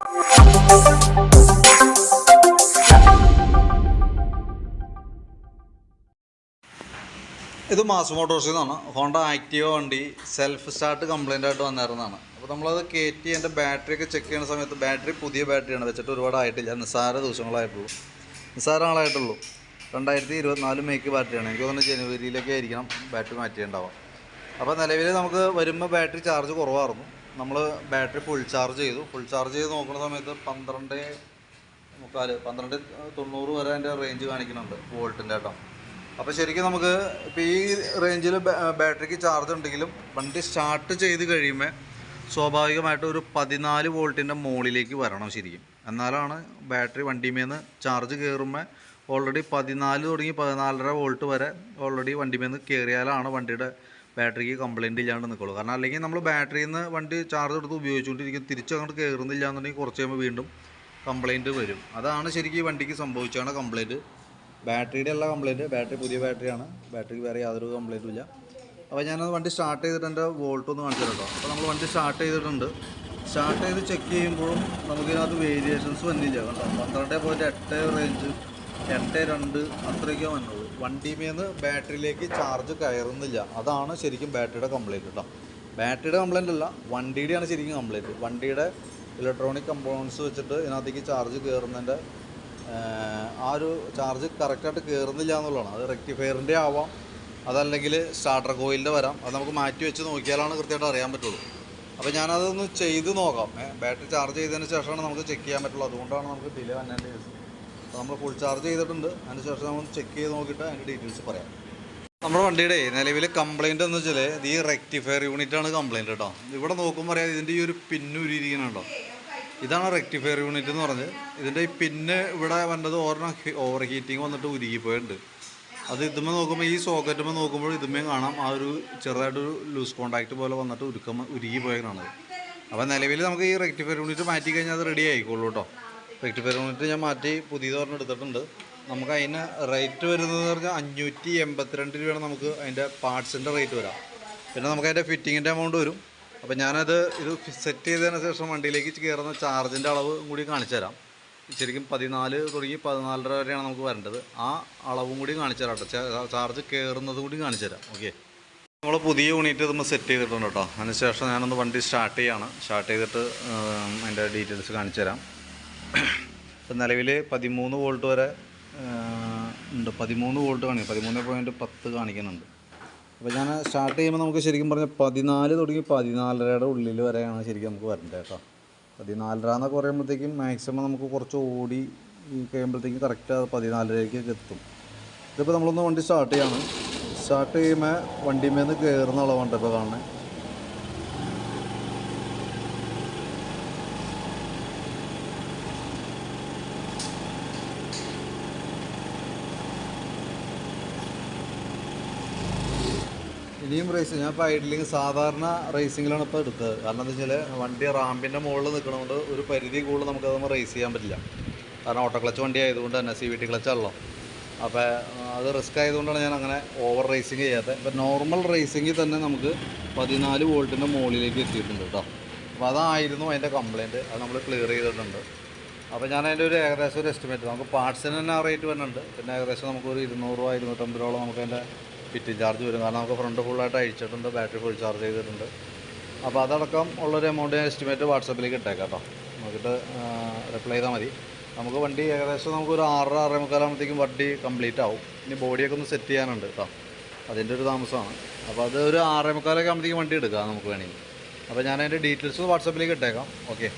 ഇത് മാസ് മോട്ടോഴ്സിൽ നിന്നാണ്. Honda Activa വണ്ടി സെൽഫ് സ്റ്റാർട്ട് കംപ്ലൈൻ്റ് ആയിട്ട് വന്നിരുന്നതാണ്. അപ്പോൾ നമ്മളത് കയറ്റി എൻ്റെ ബാറ്ററിയൊക്കെ ചെക്ക് ചെയ്യുന്ന സമയത്ത് ബാറ്ററി പുതിയ ബാറ്ററിയാണ്, വെച്ചിട്ട് ഒരുപാട് ആയിട്ടില്ല, നിസ്സാര ദിവസങ്ങളായിട്ടുള്ളൂ, നിസ്സാര ആളായിട്ടുള്ളൂ. 2024 മേക്ക് ബാറ്ററിയാണ്. എനിക്ക് തോന്നുന്നു ജനുവരിയിലൊക്കെ ആയിരിക്കണം ബാറ്ററി മാറ്റിയിട്ടുണ്ടാവുക. അപ്പോൾ നിലവിൽ നമുക്ക് വരുമ്പോൾ ബാറ്ററി ചാർജ് കുറവായിരുന്നു. നമ്മൾ ബാറ്ററി ഫുൾ ചാർജ് ചെയ്ത് നോക്കുന്ന സമയത്ത് 1290 വരെ അതിൻ്റെ റേഞ്ച് കാണിക്കുന്നുണ്ട് വോൾട്ടിൻ്റെ കേട്ടോ. അപ്പോൾ ശരിക്കും നമുക്ക് ഇപ്പോൾ ഈ റേഞ്ചിൽ ബാറ്ററിക്ക് ചാർജ് ഉണ്ടെങ്കിലും വണ്ടി സ്റ്റാർട്ട് ചെയ്ത് കഴിയുമ്പോൾ സ്വാഭാവികമായിട്ട് ഒരു 14 വോൾട്ടിൻ്റെ മുകളിലേക്ക് വരണം ശരിക്കും. എന്നാലാണ് ബാറ്ററി വണ്ടിമേന്ന് ചാർജ് കയറുമ്പോൾ ഓൾറെഡി 14 തുടങ്ങി 14.5 വോൾട്ട് വരെ ഓൾറെഡി വണ്ടിമേന്ന് കയറിയാലാണ് വണ്ടിയുടെ ബാറ്ററിക്ക് കംപ്ലയിൻ്റ് ഇല്ലാണ്ട് നിൽക്കുള്ളൂ. കാരണം അല്ലെങ്കിൽ നമ്മൾ ബാറ്ററിയിൽ നിന്ന് വണ്ടി ചാർജ് എടുത്ത് ഉപയോഗിച്ചുകൊണ്ടിരിക്കും, തിരിച്ചങ്ങോട്ട് കയറുന്നില്ല എന്നുണ്ടെങ്കിൽ കുറച്ച് കഴിയുമ്പോൾ വീണ്ടും കംപ്ലയിൻറ്റ് വരും. അതാണ് ശരിക്കും ഈ വണ്ടിക്ക് സംഭവിച്ചാണ് കംപ്ലയിൻറ്റ്. ബാറ്ററിയുടെ അല്ല കംപ്ലയിൻറ്റ്, ബാറ്ററി പുതിയ ബാറ്ററിയാണ്, ബാറ്ററിക്ക് വേറെ യാതൊരു കംപ്ലയിൻറ്റും ഇല്ല. അപ്പോൾ ഞാനത് വണ്ടി സ്റ്റാർട്ട് ചെയ്തിട്ട് എൻ്റെ വോൾട്ട് ഒന്ന് കാണിച്ചു തരാം കേട്ടോ. അപ്പോൾ നമ്മൾ വണ്ടി സ്റ്റാർട്ട് ചെയ്തിട്ടുണ്ട്. സ്റ്റാർട്ട് ചെയ്ത് ചെക്ക് ചെയ്യുമ്പോഴും നമുക്കിതിനകത്ത് വേരിയേഷൻസ് വന്നില്ല കേട്ടോ. 12.8 റേഞ്ച്, 8.2 അത്രയൊക്കെ വന്നുള്ളൂ. വണ്ടിമേന്ന് ബാറ്ററിയിലേക്ക് ചാർജ് കയറുന്നില്ല. അതാണ് ശരിക്കും ബാറ്ററിയുടെ കംപ്ലയിൻറ്റ് കേട്ടോ. ബാറ്ററിയുടെ കംപ്ലയിൻ്റ് അല്ല, വണ്ടിയുടെയാണ് ശരിക്കും കംപ്ലയിൻറ്റ്. വണ്ടിയുടെ ഇലക്ട്രോണിക് കമ്പോണൻസ് വെച്ചിട്ട് ഇതിനകത്തേക്ക് ചാർജ് കയറുന്നതിൻ്റെ ആ ഒരു ചാർജ് കറക്റ്റായിട്ട് കയറുന്നില്ല എന്നുള്ളതാണ്. അത് റെക്ടിഫയറിൻ്റെ ആവാം, അതല്ലെങ്കിൽ സ്റ്റാർട്ടർ കോയിലിൻ്റെ വരാം. അത് നമുക്ക് മാറ്റി വെച്ച് നോക്കിയാലാണ് കൃത്യമായിട്ട് അറിയാൻ പറ്റുള്ളൂ. അപ്പോൾ ഞാനതൊന്ന് ചെയ്ത് നോക്കാം. ബാറ്ററി ചാർജ് ചെയ്തതിന് ശേഷമാണ് നമുക്ക് ചെക്ക് ചെയ്യാൻ പറ്റുള്ളൂ. അതുകൊണ്ടാണ് നമുക്ക് ഡിലേ വന്നതിൻ്റെ കേസ്. അപ്പോൾ നമ്മൾ ഫുൾ ചാർജ് ചെയ്തിട്ടുണ്ട്. അതിന് ശേഷം നമ്മൾ ചെക്ക് ചെയ്ത് നോക്കിയിട്ട് അതിൻ്റെ ഡീറ്റെയിൽസ് പറയാം. നമ്മുടെ വണ്ടിയുടെ നിലവിൽ കംപ്ലയിൻ്റ് എന്ന് വെച്ചാൽ ഈ റെക്ടിഫയർ യൂണിറ്റാണ് കംപ്ലയിൻറ്റ് കേട്ടോ. ഇവിടെ നോക്കുമ്പോൾ അറിയാം ഇതിൻ്റെ ഈ ഒരു പിന്ന് ഉരിയിരിക്കുന്നുണ്ടോ, ഇതാണ് റെക്ടിഫയർ യൂണിറ്റ് എന്ന് പറഞ്ഞത്. ഇതിൻ്റെ ഈ പിന്ന് ഇവിടെ വന്നത് ഓവർ ഹീറ്റിങ് വന്നിട്ട് ഉരുകിപ്പോയിട്ടുണ്ട്. അത് ഇതുമ്മേ നോക്കുമ്പോൾ ഈ സോക്കറ്റുമ്പോൾ നോക്കുമ്പോൾ ഇതുമ്മേ കാണാം ആ ഒരു ചെറുതായിട്ടൊരു ലൂസ് കോണ്ടാക്റ്റ് പോലെ വന്നിട്ട് ഉരുകിപ്പോയതാണ്. അപ്പോൾ നിലവിൽ നമുക്ക് ഈ റെക്ടിഫയർ യൂണിറ്റ് മാറ്റി കഴിഞ്ഞാൽ അത് റെഡി ആയിക്കോളൂ കേട്ടോ. റെക്ടിഫയർ യൂണിറ്റ് ഞാൻ മാറ്റി പുതിയതൊരെണ്ണം എടുത്തിട്ടുണ്ട്. നമുക്ക് അതിന് റേറ്റ് വരുന്നതെന്ന് പറഞ്ഞാൽ 582 രൂപയാണ് നമുക്ക് അതിൻ്റെ പാർട്സിൻ്റെ റേറ്റ് വരാം. പിന്നെ നമുക്ക് അതിൻ്റെ ഫിറ്റിങ്ങിൻ്റെ എമൗണ്ട് വരും. അപ്പോൾ ഇത് സെറ്റ് ചെയ്തതിന് ശേഷം വണ്ടിയിലേക്ക് കയറുന്ന ചാർജിൻ്റെ അളവ് കൂടി കാണിച്ചു തരാം. ശരിക്കും 14 തുടങ്ങി 14.5 വരെയാണ് നമുക്ക് വരേണ്ടത്. ആ അളവും കൂടി കാണിച്ചു തരാം കേട്ടോ. ചാർജ് കയറുന്നത് കൂടി കാണിച്ചു തരാം. ഓക്കെ, നമ്മൾ പുതിയ യൂണിറ്റ് നമ്മൾ സെറ്റ് ചെയ്തിട്ടുണ്ട് കേട്ടോ. അതിനുശേഷം ഞാനൊന്ന് വണ്ടി സ്റ്റാർട്ട് ചെയ്തിട്ട് അതിൻ്റെ ഡീറ്റെയിൽസ് കാണിച്ചു തരാം. ഇപ്പം നിലവിൽ 13 വോൾട്ട് വരെ ഉണ്ട്. 13 വോൾട്ട് കാണിക്കും, 13.10 കാണിക്കുന്നുണ്ട്. അപ്പോൾ ഞാൻ സ്റ്റാർട്ട് ചെയ്യുമ്പോൾ നമുക്ക് ശരിക്കും പറഞ്ഞാൽ 14 തുടങ്ങി 14.5 ഉള്ളിൽ വരെയാണ് ശരിക്കും നമുക്ക് വരേണ്ടത് കേട്ടോ. 14.5 എന്നൊക്കെ പറയുമ്പോഴത്തേക്കും മാക്സിമം നമുക്ക് കുറച്ച് ഓടി കഴിയുമ്പോഴത്തേക്കും കറക്റ്റ് 14.5ലേക്ക് എത്തും. ഇതിപ്പോൾ നമ്മളൊന്ന് വണ്ടി സ്റ്റാർട്ട് ചെയ്യുമ്പോൾ വണ്ടിമേന്ന് കയറുന്ന അളവുണ്ട് ഇപ്പോൾ കാണുന്നത്. ഇനിയും റേസിങ് ഞാൻ ഇപ്പോൾ ഐഡലിങ് സാധാരണ റേസിങ്ങിലാണ് ഇപ്പോൾ എടുത്തത്. കാരണം എന്താ വെച്ചാൽ വണ്ടി റാമ്പിൻ്റെ മുകളിൽ നിൽക്കണതുകൊണ്ട് ഒരു പരിധി കൂടുതൽ നമുക്കത് റേസ് ചെയ്യാൻ പറ്റില്ല. കാരണം ഓട്ടോ ക്ലച്ച് വണ്ടി ആയതുകൊണ്ട് തന്നെ CVT ക്ലച്ചാണല്ലോ. അപ്പോൾ അത് റിസ്ക് ആയതുകൊണ്ടാണ് ഞാൻ അങ്ങനെ ഓവർ റേസിങ് ചെയ്യാത്തത്. ഇപ്പോൾ നോർമൽ റേസിങ്ങിൽ തന്നെ നമുക്ക് 14 വോൾട്ടിൻ്റെ മുകളിലേക്ക് എത്തിയിട്ടുണ്ട് കേട്ടോ. അപ്പോൾ അതായിരുന്നു അതിൻ്റെ കംപ്ലയിൻറ്റ്. അത് നമ്മൾ ക്ലിയർ ചെയ്തിട്ടുണ്ട്. അപ്പോൾ ഞാൻ അതിൻ്റെ ഒരു ഏകദേശം ഒരു എസ്റ്റിമേറ്റ്, നമുക്ക് പാർട്സിന് തന്നെ ആ റേറ്റ് വരുന്നുണ്ട്. പിന്നെ ഏകദേശം നമുക്കൊരു 200 രൂപ 250 രൂപയോളം നമുക്ക് അതിൻ്റെ ഫിറ്റിംഗ് ചാർജ് വരും. കാരണം നമുക്ക് ഫ്രണ്ട് ഫുള്ളായിട്ട് അഴിച്ചിട്ടുണ്ട്, ബാറ്ററി ഫുൾ ചാർജ് ചെയ്തിട്ടുണ്ട്. അപ്പോൾ അതടക്കം ഉള്ളൊരു എമൗണ്ട് ഞാൻ എസ്റ്റിമേറ്റ് വാട്സപ്പിലേക്ക് ഇട്ടേക്കാം കേട്ടോ. നോക്കിയിട്ട് റിപ്ലൈ ചെയ്താൽ മതി. നമുക്ക് വണ്ടി ഏകദേശം നമുക്കൊരു 6-6:45 ആകുമ്പോഴത്തേക്കും വണ്ടി കംപ്ലീറ്റ് ആവും. ഇനി ബോഡിയൊക്കെ ഒന്ന് സെറ്റ് ചെയ്യാനുണ്ട് കേട്ടോ, അതിൻ്റെ ഒരു താമസമാണ്. അപ്പോൾ അത് ഒരു 6:45 ആകുമ്പോഴത്തേക്കും വണ്ടി എടുക്കാം നമുക്ക് വേണമെങ്കിൽ. അപ്പോൾ ഞാൻ അതിൻ്റെ ഡീറ്റെയിൽസ് വാട്സപ്പിലേക്ക് ഇട്ടേക്കാം. ഓക്കെ.